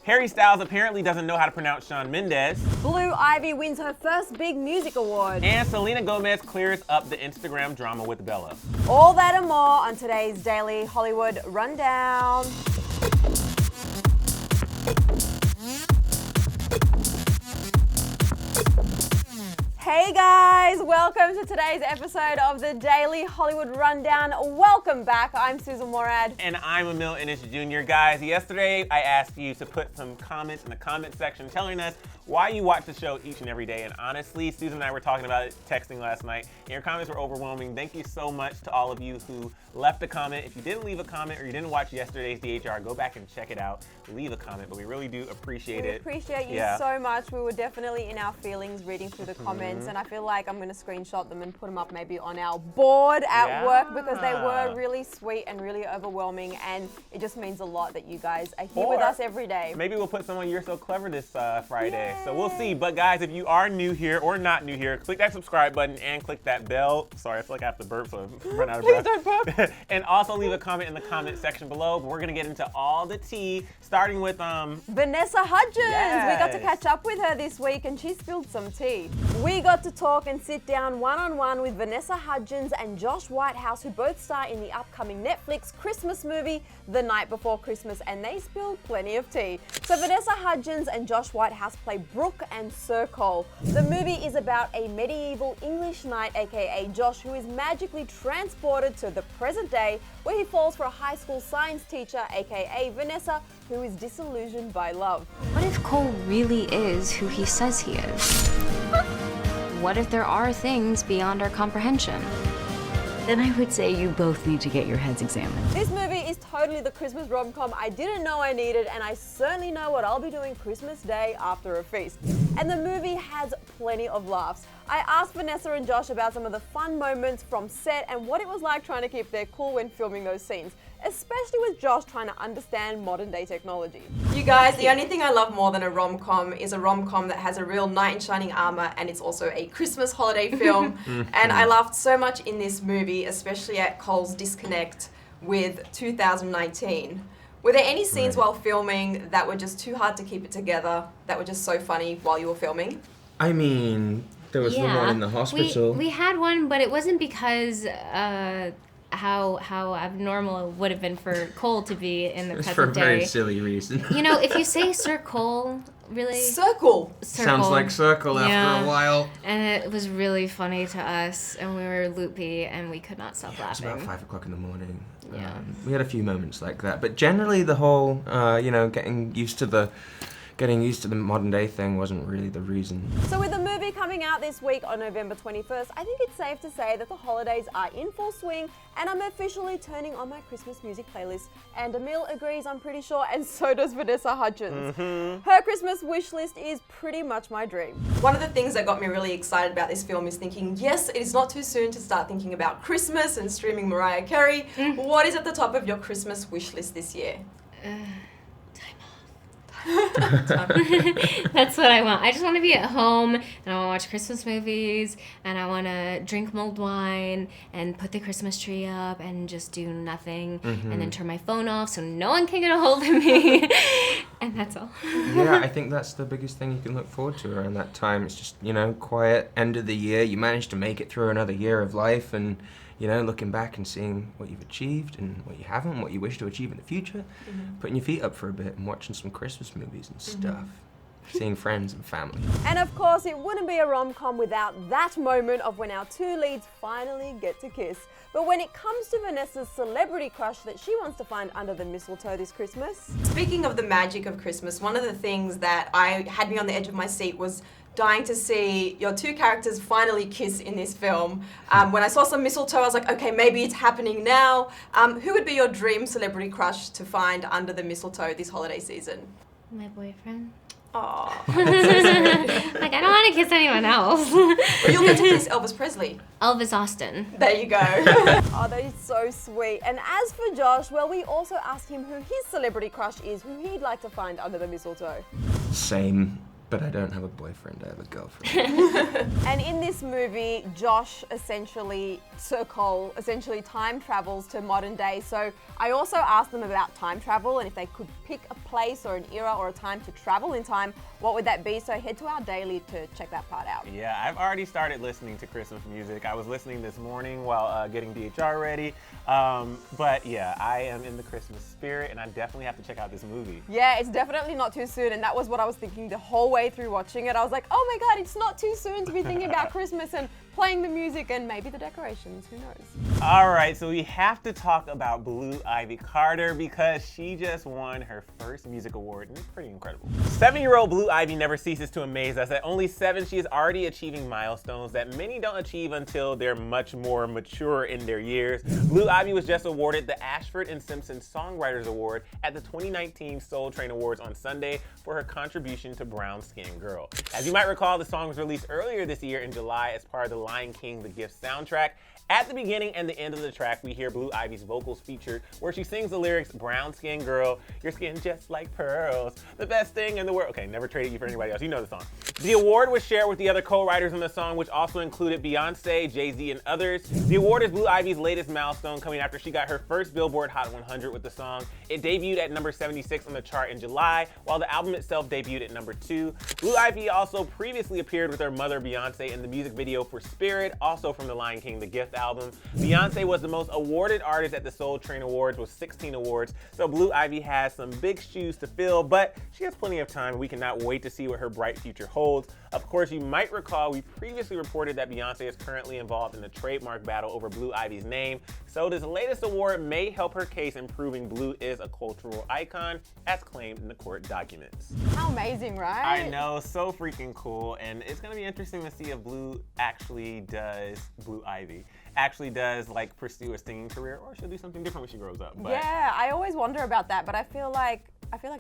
Harry Styles apparently doesn't know how to pronounce Shawn Mendes. Blue Ivy wins her first big music award. And Selena Gomez clears up the Instagram drama with Bella. All that and more on today's Daily Hollywood Rundown. Hey guys, welcome to today's episode of the Daily Hollywood Rundown. Welcome back. I'm Susan Morad. And I'm Emile Ennis Jr. Guys, yesterday I asked you to put some comments in the comment section telling us why you watch the show each and every day. And honestly, Susan and I were talking about it, texting last night, and your comments were overwhelming. Thank you so much to all of you who left a comment. If you didn't leave a comment or you didn't watch yesterday's DHR, go back and check it out. Leave a comment, but we really do appreciate it. We appreciate you so much. We were definitely in our feelings reading through the comments, and I feel like I'm going to screenshot them and put them up maybe on our board at work because they were really sweet and really overwhelming, and it just means a lot that you guys are here with us every day. Maybe we'll put some on You're So Clever this Friday. Yay. So we'll see. But guys, if you are new here or not new here, click that subscribe button and click that bell. Sorry, I feel like I have to burp, so I run out of breath. Please don't burp. And also leave a comment in the comment section below. We're going to get into all the tea, starting with Vanessa Hudgens. Yes. We got to catch up with her this week and she spilled some tea. We got to talk and sit down one-on-one with Vanessa Hudgens and Josh Whitehouse, who both star in the upcoming Netflix Christmas movie, The Night Before Christmas, and they spilled plenty of tea. So Vanessa Hudgens and Josh Whitehouse play Brooke and Sir Cole. The movie is about a medieval English knight, aka Josh, who is magically transported to the present day, where he falls for a high school science teacher, aka Vanessa, who is disillusioned by love. What if Cole really is who he says he is? What if there are things beyond our comprehension? Then I would say you both need to get your heads examined. This movie is totally the Christmas rom-com I didn't know I needed, and I certainly know what I'll be doing Christmas Day after a feast. And the movie has plenty of laughs. I asked Vanessa and Josh about some of the fun moments from set and what it was like trying to keep their cool when filming those scenes, especially with Josh trying to understand modern day technology. You guys, the only thing I love more than a rom-com is a rom-com that has a real knight in shining armor, and it's also a Christmas holiday film. And I laughed so much in this movie, especially at Cole's disconnect with 2019. Were there any scenes while filming that were just too hard to keep it together, that were just so funny while you were filming? I mean, there was the one in the hospital. We had one, but it wasn't because how abnormal it would have been for Cole to be in the present day. For a very silly reason. You know, if you say Sir Cole, really? Circle. Sounds like circle after a while. And it was really funny to us, and we were loopy, and we could not stop laughing. It was about 5 o'clock in the morning. Yeah. We had a few moments like that, but generally the whole, getting used to the modern day thing wasn't really the reason. So with the movie coming out this week on November 21st, I think it's safe to say that the holidays are in full swing, and I'm officially turning on my Christmas music playlist. And Emile agrees, I'm pretty sure, and so does Vanessa Hudgens. Her Christmas wish list is pretty much my dream. One of the things that got me really excited about this film is thinking, yes, it is not too soon to start thinking about Christmas and streaming Mariah Carey. What is at the top of your Christmas wish list this year? That's what I want. I just want to be at home, and I want to watch Christmas movies, and I want to drink mulled wine and put the Christmas tree up and just do nothing, and then turn my phone off so no one can get a hold of me. And that's all. Yeah, I think that's the biggest thing you can look forward to around that time. It's just, quiet end of the year. You managed to make it through another year of life, and looking back and seeing what you've achieved and what you haven't, what you wish to achieve in the future, putting your feet up for a bit and watching some Christmas movies and stuff, seeing friends and family. And of course, it wouldn't be a rom-com without that moment of when our two leads finally get to kiss. But when it comes to Vanessa's celebrity crush that she wants to find under the mistletoe this Christmas. Speaking of the magic of Christmas, one of the things that had me on the edge of my seat was dying to see your two characters finally kiss in this film. When I saw some mistletoe, I was like, okay, maybe it's happening now. Who would be your dream celebrity crush to find under the mistletoe this holiday season? My boyfriend. Aww. Like, I don't want to kiss anyone else. But you'll get to kiss Elvis Presley. Elvis Austin. There you go. Oh, that is so sweet. And as for Josh, well, we also asked him who his celebrity crush is, who he'd like to find under the mistletoe. Same. But I don't have a boyfriend, I have a girlfriend. And in this movie, Josh Sir Cole time travels to modern day. So I also asked them about time travel and if they could pick a place or an era or a time to travel in time, what would that be? So head to our daily to check that part out. Yeah, I've already started listening to Christmas music. I was listening this morning while getting DHR ready. But yeah, I am in the Christmas spirit, and I definitely have to check out this movie. Yeah, it's definitely not too soon, and that was what I was thinking the whole way through watching it. I was like, oh my God, it's not too soon to be thinking about Christmas and playing the music and maybe the decorations, who knows? All right, so we have to talk about Blue Ivy Carter because she just won her first music award, and it's pretty incredible. 7-year-old Blue Ivy never ceases to amaze us. At only 7, she is already achieving milestones that many don't achieve until they're much more mature in their years. Blue Ivy was just awarded the Ashford and Simpson Songwriters Award at the 2019 Soul Train Awards on Sunday for her contribution to Brown Skin Girl. As you might recall, the song was released earlier this year in July as part of the Lion King: The Gift soundtrack. At the beginning and the end of the track, we hear Blue Ivy's vocals featured, where she sings the lyrics, "Brown skin girl, your skin just like pearls, the best thing in the world." Okay, never traded you for anybody else. You know the song. The award was shared with the other co-writers on the song, which also included Beyonce, Jay-Z, and others. The award is Blue Ivy's latest milestone, coming after she got her first Billboard Hot 100 with the song. It debuted at number 76 on the chart in July, while the album itself debuted at number 2. Blue Ivy also previously appeared with her mother, Beyonce, in the music video for Spirit, also from the Lion King: The Gift album. Beyonce was the most awarded artist at the Soul Train Awards with 16 awards, so Blue Ivy has some big shoes to fill, but she has plenty of time. We cannot wait to see what her bright future holds. Of course, you might recall we previously reported that Beyonce is currently involved in a trademark battle over Blue Ivy's name, so this latest award may help her case in proving Blue is a cultural icon, as claimed in the court documents. How amazing, right? I know, so freaking cool, and it's gonna be interesting to see if Blue Ivy actually does like pursue a singing career, or she'll do something different when she grows up. But yeah, I always wonder about that, but I feel like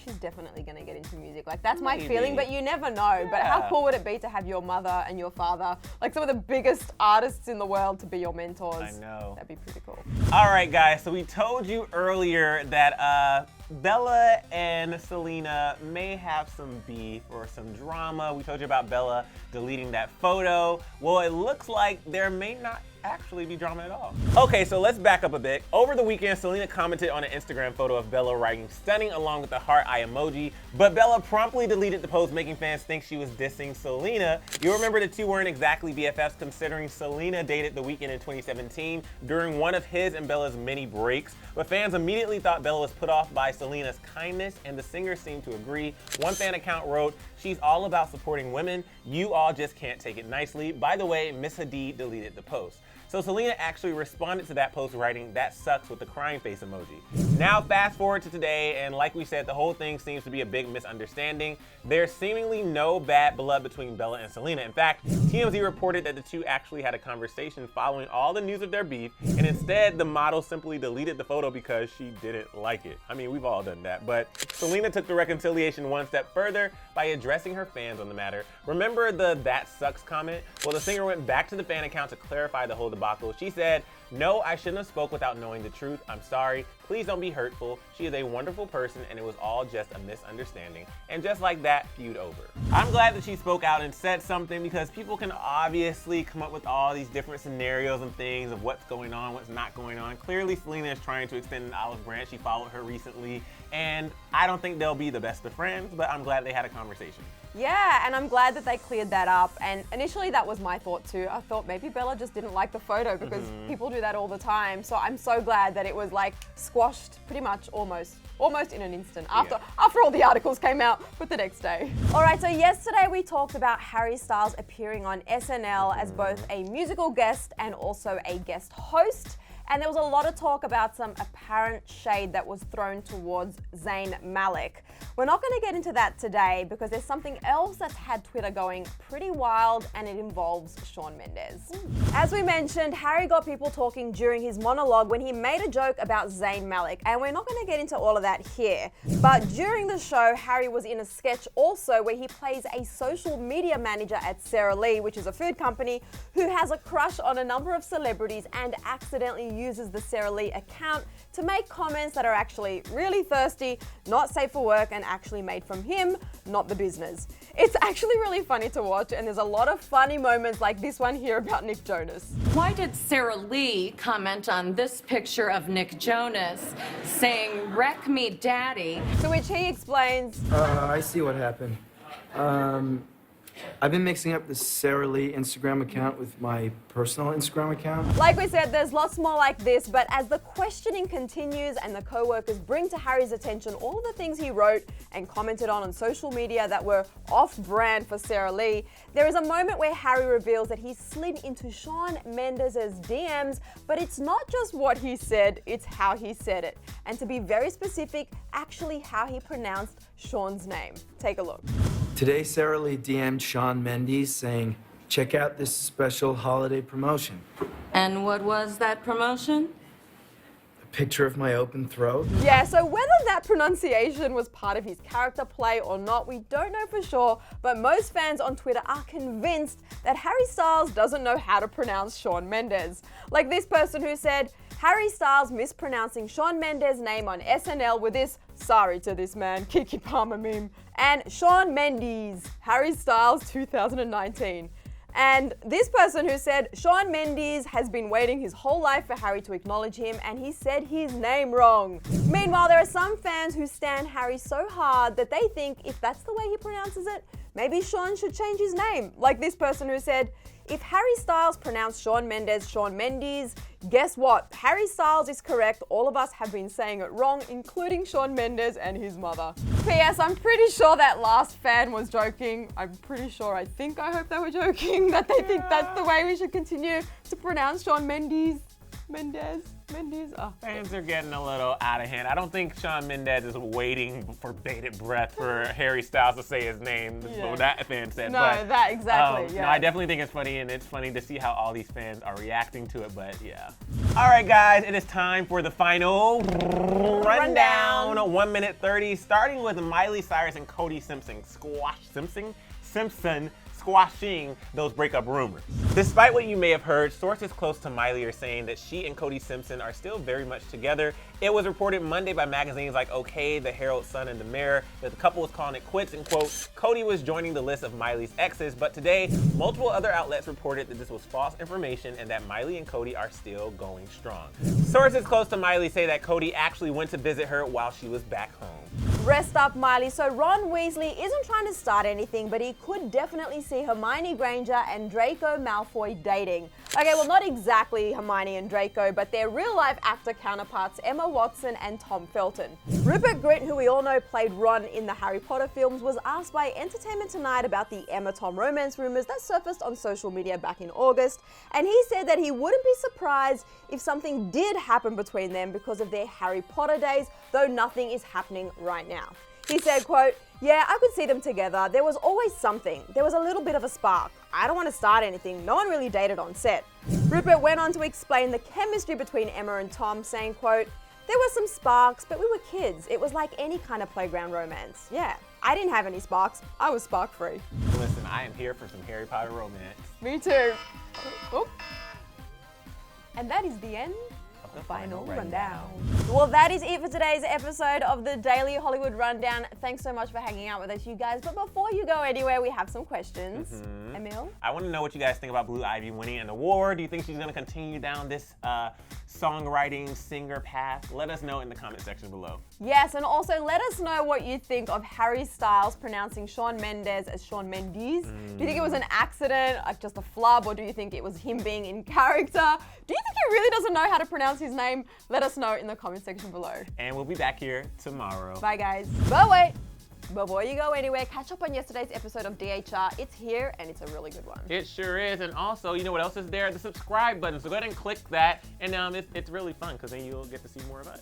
she's definitely gonna get into music. Like, that's my feeling, but you never know. Yeah. But how cool would it be to have your mother and your father, like some of the biggest artists in the world, to be your mentors? I know. That'd be pretty cool. All right, guys, so we told you earlier that Bella and Selena may have some beef or some drama. We told you about Bella deleting that photo. Well, it looks like there may not actually be drama at all. Okay, so let's back up a bit. Over the weekend, Selena commented on an Instagram photo of Bella writing "stunning" along with the heart eye emoji, but Bella promptly deleted the post, making fans think she was dissing Selena. You'll remember the two weren't exactly BFFs, considering Selena dated The Weeknd in 2017 during one of his and Bella's many breaks, but fans immediately thought Bella was put off by Selena's kindness, and the singer seemed to agree. One fan account wrote, "She's all about supporting women. You all just can't take it nicely. By the way, Miss Hadid deleted the post." So Selena actually responded to that post writing, "That sucks," with the crying face emoji. Now fast forward to today, and like we said, the whole thing seems to be a big misunderstanding. There's seemingly no bad blood between Bella and Selena. In fact, TMZ reported that the two actually had a conversation following all the news of their beef, and instead the model simply deleted the photo because she didn't like it. I mean, we've all done that, but Selena took the reconciliation one step further by addressing her fans on the matter. Remember the "that sucks" comment? Well, the singer went back to the fan account to clarify the whole debacle. She said, "No, I shouldn't have spoke without knowing the truth. I'm sorry. Please don't be hurtful. She is a wonderful person, and it was all just a misunderstanding." And just like that, feud over. I'm glad that she spoke out and said something, because people can obviously come up with all these different scenarios and things of what's going on, what's not going on. Clearly, Selena is trying to extend an olive branch. She followed her recently, and I don't think they'll be the best of friends, but I'm glad they had a conversation. Yeah, and I'm glad that they cleared that up. And initially that was my thought too. I thought maybe Bella just didn't like the photo, because people do that all the time. So I'm so glad that it was like squashed pretty much almost in an instant after all the articles came out, but the next day. All right, so yesterday we talked about Harry Styles appearing on SNL as both a musical guest and also a guest host. And there was a lot of talk about some apparent shade that was thrown towards Zayn Malik. We're not going to get into that today, because there's something else that's had Twitter going pretty wild, and it involves Shawn Mendes. As we mentioned, Harry got people talking during his monologue when he made a joke about Zayn Malik, and we're not going to get into all of that here. But during the show, Harry was in a sketch also where he plays a social media manager at Sara Lee, which is a food company, who has a crush on a number of celebrities and accidentally uses the Sarah Lee account to make comments that are actually really thirsty, not safe for work, and actually made from him, not the business. It's actually really funny to watch, and there's a lot of funny moments like this one here about Nick Jonas. Why did Sarah Lee comment on this picture of Nick Jonas saying, "Wreck me, daddy"? To which he explains, I see what happened. I've been mixing up the Sarah Lee Instagram account with my personal Instagram account. like we said, there's lots more like this, but as the questioning continues and the co-workers bring to Harry's attention all of the things he wrote and commented on social media that were off-brand for Sarah Lee, there is a moment where Harry reveals that he slid into Shawn Mendes' DMs, but it's not just what he said, it's how he said it. And to be very specific, actually how he pronounced Shawn's name. Take a look. Today, Sarah Lee DM'd Shawn Mendes saying, "Check out this special holiday promotion." And what was that promotion? A picture of my open throat. Yeah, so whether that pronunciation was part of his character play or not, we don't know for sure, but most fans on Twitter are convinced that Harry Styles doesn't know how to pronounce Shawn Mendes. Like this person who said, Harry Styles mispronouncing Shawn Mendes' name on SNL with this "sorry to this man" Kiki Palmer meme. And Shawn Mendes, Harry Styles 2019. And this person who said Shawn Mendes has been waiting his whole life for Harry to acknowledge him and he said his name wrong. Meanwhile, there are some fans who stan Harry so hard that they think if that's the way he pronounces it, maybe Shawn should change his name. Like this person who said, if Harry Styles pronounced Shawn Mendes Shawn Mendes, guess what? Harry Styles is correct. All of us have been saying it wrong, including Shawn Mendes and his mother. P.S. I'm pretty sure that last fan was joking. I hope they were joking, that they think that's the way we should continue to pronounce Shawn Mendes. Oh. Fans are getting a little out of hand. I don't think Shawn Mendes is waiting for bated breath for Harry Styles to say his name. Yeah. What that fan said. No, but, that exactly, yeah. No, I definitely think it's funny, and it's funny to see how all these fans are reacting to it, but yeah. All right, guys, it is time for the final rundown. 1 minute 30, starting with Miley Cyrus and Cody Simpson squashing those breakup rumors. Despite what you may have heard, sources close to Miley are saying that she and Cody Simpson are still very much together. It was reported Monday by magazines like OK, The Herald, Sun, and The Mirror that the couple was calling it quits and, quote, Cody was joining the list of Miley's exes, but today, multiple other outlets reported that this was false information and that Miley and Cody are still going strong. Sources close to Miley say that Cody actually went to visit her while she was back home. Rest up, Miley. So Ron Weasley isn't trying to start anything, but he could definitely see Hermione Granger and Draco Malfoy dating. Okay, well, not exactly Hermione and Draco, but their real-life actor counterparts Emma Watson and Tom Felton. Rupert Grint, who we all know played Ron in the Harry Potter films, was asked by Entertainment Tonight about the Emma-Tom romance rumors that surfaced on social media back in August, and he said that he wouldn't be surprised if something did happen between them because of their Harry Potter days, though nothing is happening right now. He said, quote, "Yeah, I could see them together. There was always something. There was a little bit of a spark. I don't want to start anything. No one really dated on set." Rupert went on to explain the chemistry between Emma and Tom, saying, quote, "There were some sparks, but we were kids. It was like any kind of playground romance. Yeah, I didn't have any sparks. I was spark-free." Listen, I am here for some Harry Potter romance. Me too. Oh. And that is the end of the final rundown. Well, that is it for today's episode of the Daily Hollywood Rundown. Thanks so much for hanging out with us, you guys. But before you go anywhere, we have some questions. Emile? I want to know what you guys think about Blue Ivy winning an award. Do you think she's going to continue down this songwriting singer path? Let us know in the comment section below. Yes, and also let us know what you think of Harry Styles pronouncing Shawn Mendes as Shawn Mendes. Do you think it was an accident, like just a flub, or do you think it was him being in character? Do you think he really doesn't know how to pronounce his name? Let us know in the comment section below. And we'll be back here tomorrow. Bye, guys. But wait, before you go anywhere, catch up on yesterday's episode of DHR. It's here, and it's a really good one. It sure is. And also, you know what else is there? The subscribe button. So go ahead and click that. And it's really fun because then you'll get to see more of us.